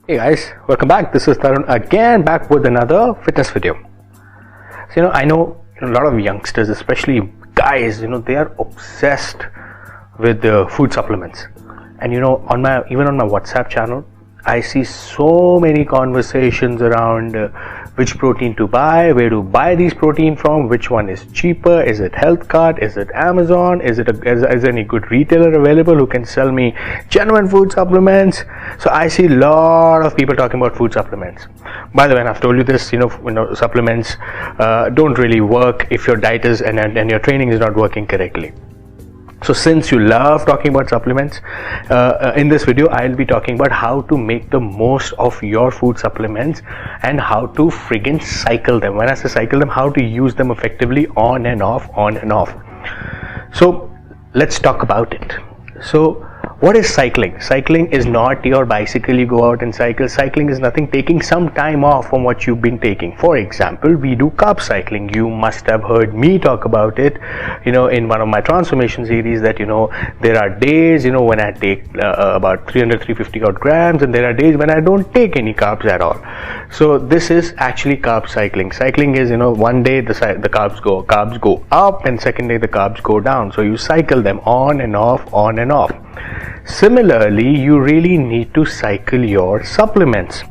Hey guys, welcome back. This is Tarun again, back with another fitness video. So I know a lot of youngsters, especially guys, they are obsessed with food supplements. And on my WhatsApp channel, I see so many conversations around which protein to buy, where to buy these protein from, which one is cheaper, is it health cart, is it Amazon, is there any good retailer available who can sell me genuine food supplements. So I see a lot of people talking about food supplements. By the way, I've told you this, supplements don't really work if your diet is and your training is not working correctly. So since you love talking about supplements, in this video I'll be talking about how to make the most of your food supplements and how to friggin' cycle them. When I say cycle them, how to use them effectively on and off. So let's talk about it. So what is cycling? Cycling is not your bicycle, you go out and cycle. Cycling is nothing taking some time off from what you've been taking. For example, we do carb cycling. You must have heard me talk about it, in one of my transformation series, that, there are days, when I take about 350 odd grams, and there are days when I don't take any carbs at all. So this is actually carb cycling. Cycling is, one day the carbs go up, and second day the carbs go down. So you cycle them on and off. Similarly, you really need to cycle your supplements.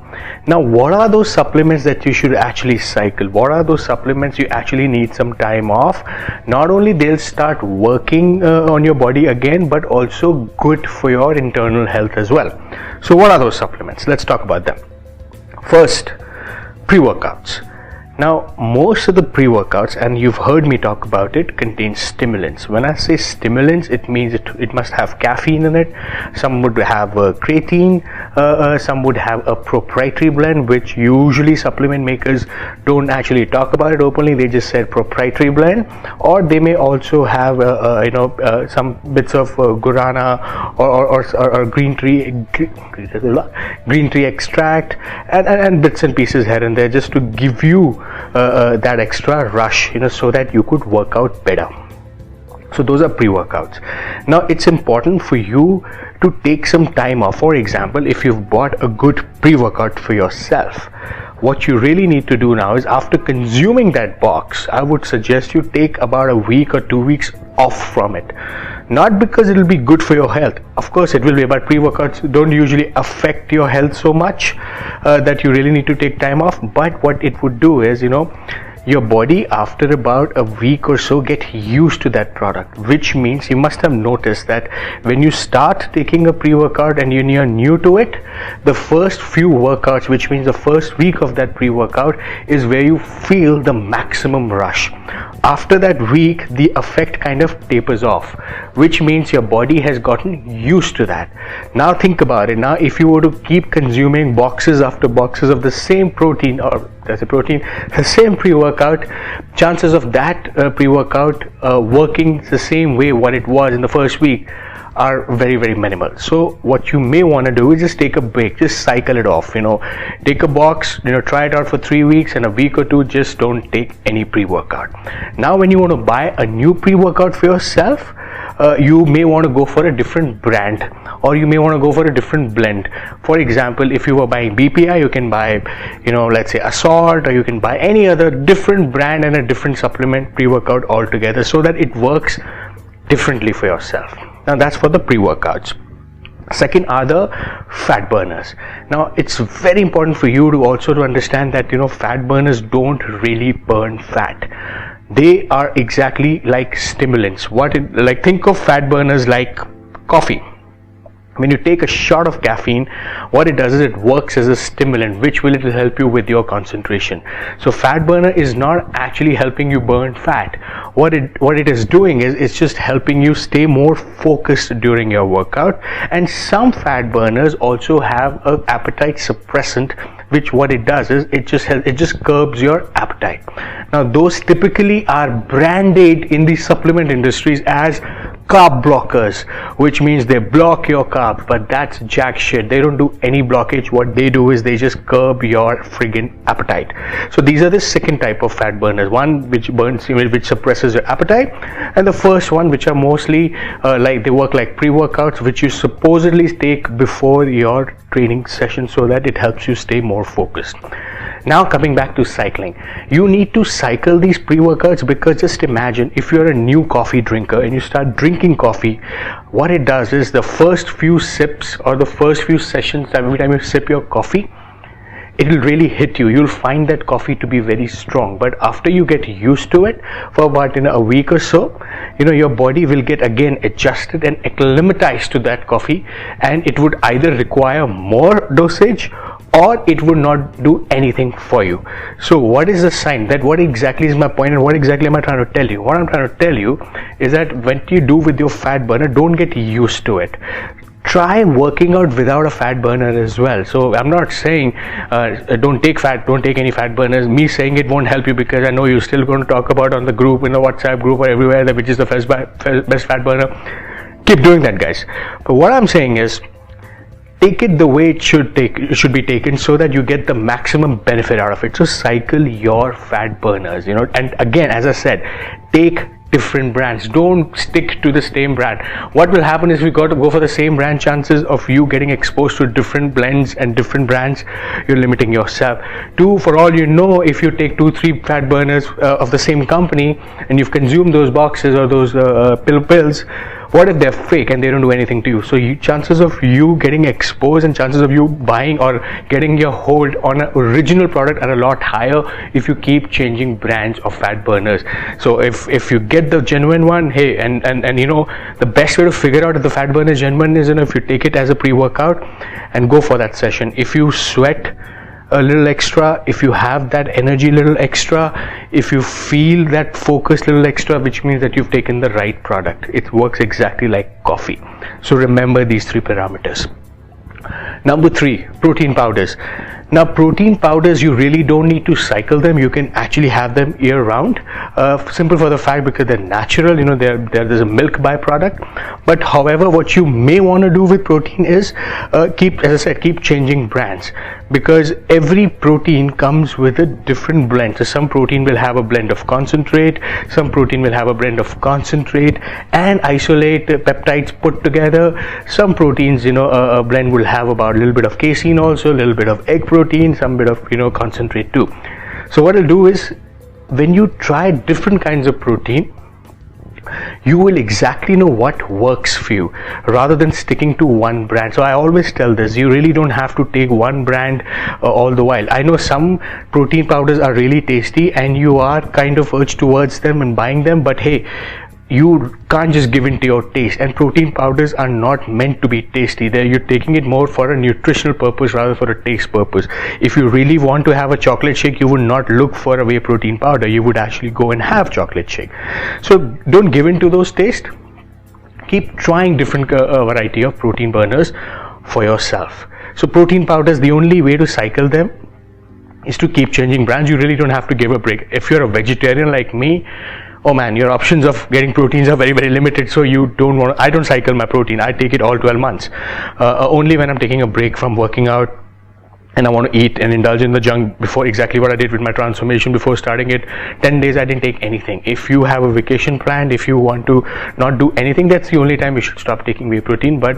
Now, what are those supplements that you should actually cycle? What are those supplements you actually need some time off? Not only they'll start working on your body again, but also good for your internal health as well. So what are those supplements? Let's talk about them. First, pre-workouts. Now, most of the pre-workouts, and you've heard me talk about it, contain stimulants. When I say stimulants, it means it must have caffeine in it. Some would have creatine, some would have a proprietary blend, which usually supplement makers don't actually talk about it openly. They just said proprietary blend, or they may also have some bits of guarana or green tea extract and bits and pieces here and there, just to give you that extra rush, so that you could work out better. So those are pre-workouts. Now it's important for you to take some time off. For example, if you've bought a good pre-workout for yourself, what you really need to do now is, after consuming that box, I would suggest you take about a week or 2 weeks off from it. Not because it will be good for your health. Of course it will be, but pre-workouts don't usually affect your health so much that you really need to take time off. But what it would do is, your body, after about a week or so, get used to that product, which means you must have noticed that when you start taking a pre-workout and you're new to it, the first few workouts, which means the first week of that pre-workout, is where you feel the maximum rush. After that week, the effect kind of tapers off, which means your body has gotten used to that. Now think about it. Now if you were to keep consuming boxes after boxes of the same protein, the same pre-workout, chances of that pre-workout working the same way what it was in the first week are very, very minimal. So what you may want to do is just take a break, just cycle it off. Take a box, try it out for 3 weeks, and a week or two just don't take any pre-workout. Now when you want to buy a new pre-workout for yourself, you may want to go for a different brand, or you may want to go for a different blend. For example, if you were buying BPI, you can buy, let's say Assault, or you can buy any other different brand and a different supplement pre-workout altogether, so that it works differently for yourself. Now that's for the pre-workouts. Second are the fat burners. Now it's very important for you to also to understand that fat burners don't really burn fat. They are exactly like stimulants. Think of fat burners like coffee. When you take a shot of caffeine, what it does is it works as a stimulant, which will help you with your concentration. So fat burner is not actually helping you burn fat. What it is doing is it's just helping you stay more focused during your workout. And some fat burners also have an appetite suppressant, which what it does is it just curbs your appetite. Now those typically are branded in the supplement industries as carb blockers, which means they block your carbs, but that's jack shit. They don't do any blockage. What they do is they just curb your friggin' appetite. So these are the second type of fat burners. One which suppresses your appetite, and the first one which are mostly like they work like pre-workouts, which you supposedly take before your training session so that it helps you stay more focused. Now coming back to cycling, you need to cycle these pre-workouts, because just imagine if you're a new coffee drinker and you start drinking coffee, what it does is the first few sips or the first few sessions, every time you sip your coffee, it will really hit you. You'll find that coffee to be very strong, but after you get used to it for about a week or so, your body will get again adjusted and acclimatized to that coffee, and it would either require more dosage or it would not do anything for you. So what is the sign? That what exactly is my point, and what exactly am I trying to tell you? What I'm trying to tell you is that when you do with your fat burner, don't get used to it. Try working out without a fat burner as well. So I'm not saying don't take any fat burners. Me saying it won't help you, because I know you're still going to talk about on the group, in the WhatsApp group or everywhere, that which is the best fat burner. Keep doing that, guys. But what I'm saying is, take it the way it should be taken, so that you get the maximum benefit out of it. So cycle your fat burners, and again, as I said, take different brands. Don't stick to the same brand. What will happen is, we got to go for the same brand, chances of you getting exposed to different blends and different brands, you're limiting yourself. Two, for all you know, if you take 2-3 fat burners of the same company and you've consumed those boxes or those pills, what if they're fake and they don't do anything to you? So chances of you getting exposed and chances of you buying or getting your hold on an original product are a lot higher if you keep changing brands of fat burners. So if you get the genuine one, hey, and the best way to figure out if the fat burner is genuine is if you take it as a pre-workout and go for that session. If you sweat a little extra, if you have that energy little extra, if you feel that focus little extra, which means that you've taken the right product. It works exactly like coffee. So remember these 3 parameters. Number 3, protein powders. Now protein powders, you really don't need to cycle them. You can actually have them year round, simple for the fact because they're natural, there's a milk byproduct. But however, what you may want to do with protein is keep changing brands, because every protein comes with a different blend. So some protein will have a blend of concentrate, some protein will have a blend of concentrate and isolate peptides put together. Some proteins, a blend will have about a little bit of casein, also a little bit of egg protein, some bit of concentrate too. So what it'll do is, when you try different kinds of protein, you will exactly know what works for you rather than sticking to one brand. So I always tell this, you really don't have to take one brand all the while. I know some protein powders are really tasty and you are kind of urged towards them and buying them, but hey, you can't just give in to your taste, and protein powders are not meant to be tasty. You're taking it more for a nutritional purpose rather for a taste purpose. If you really want to have a chocolate shake, you would not look for a whey protein powder. You would actually go and have chocolate shake. So don't give in to those tastes. Keep trying different variety of protein burners for yourself. So protein powders, the only way to cycle them is to keep changing brands. You really don't have to give a break. If you're a vegetarian like me, oh man, your options of getting proteins are very, very limited. So I don't cycle my protein. I take it all 12 months. Only when I'm taking a break from working out and I want to eat and indulge in the junk, before exactly what I did with my transformation before starting it. 10 days I didn't take anything. If you have a vacation planned, if you want to not do anything, that's the only time you should stop taking whey protein. But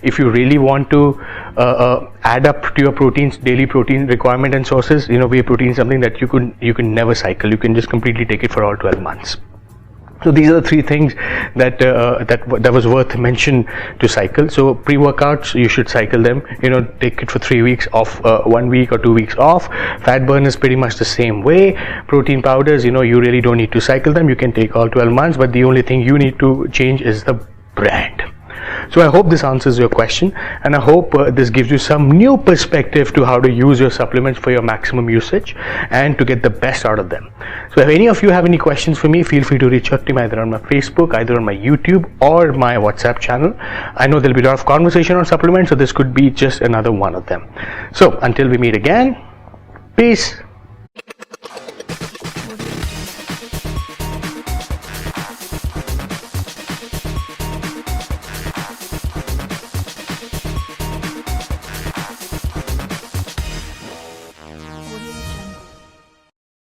if you really want to add up to your proteins, daily protein requirement and sources, whey protein is something that you can never cycle. You can just completely take it for all 12 months. So these are the 3 things that was worth mention to cycle. So pre-workouts, you should cycle them. Take it for 3 weeks off, 1 week or 2 weeks off. Fat burn is pretty much the same way. Protein powders, you really don't need to cycle them. You can take all 12 months, but the only thing you need to change is the brand. So I hope this answers your question, and I hope this gives you some new perspective to how to use your supplements for your maximum usage and to get the best out of them. So if any of you have any questions for me, feel free to reach out to me either on my Facebook, either on my YouTube or my WhatsApp channel. I know there'll be a lot of conversation on supplements, so this could be just another one of them. So until we meet again, peace.